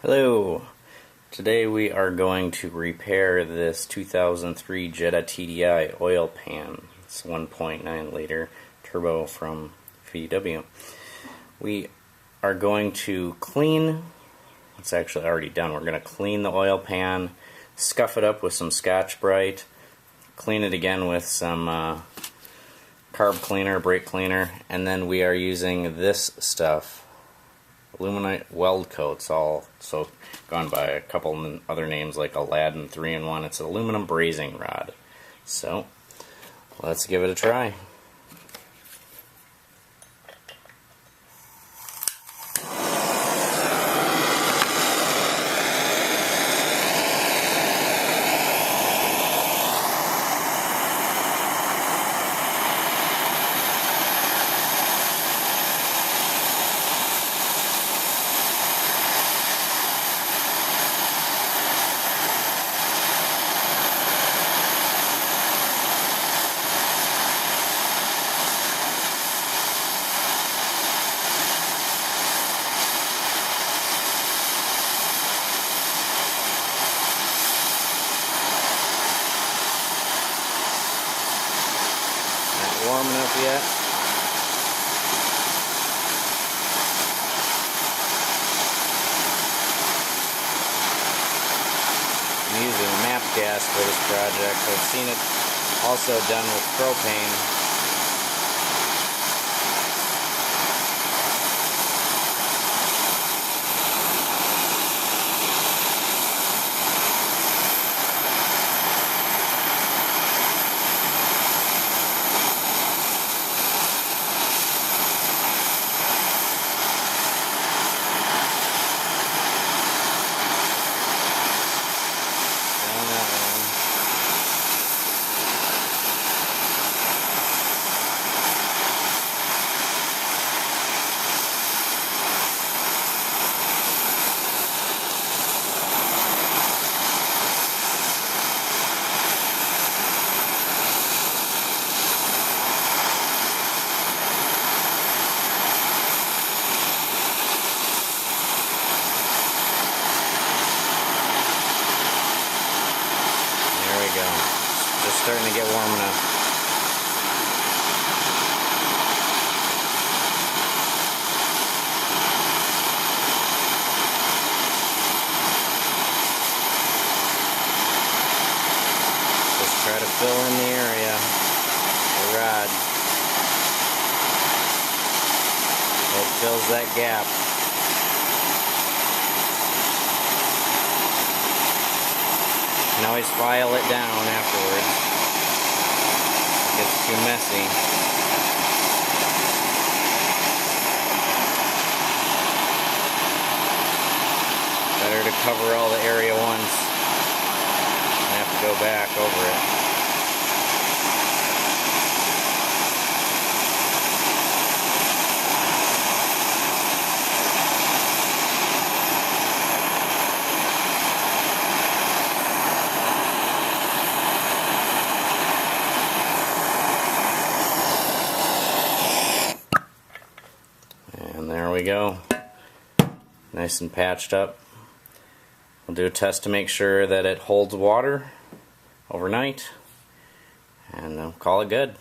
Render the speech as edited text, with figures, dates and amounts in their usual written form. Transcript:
Hello! Today we are going to repair this 2003 Jetta TDI oil pan. It's 1.9 liter turbo from VW. We are going to clean, it's actually already done, we're going to clean the oil pan, scuff it up with some Scotch-Brite, clean it again with some carb cleaner, brake cleaner, and then we are using this stuff. Aluminite weld coats, also gone by a couple other names like Aladdin 3-in-1. It's an aluminum brazing rod. So, let's give it a try. Warm enough yet? I'm using mapp gas for this project. I've seen it also done with propane. Just starting to get warm enough. Just try to fill in the area, the rod. It fills that gap. You can always file it down afterwards. It gets too messy. Better to cover all the area once and have to go back over it. And there we go, nice and patched up. We'll do a test to make sure that it holds water overnight, and call it good.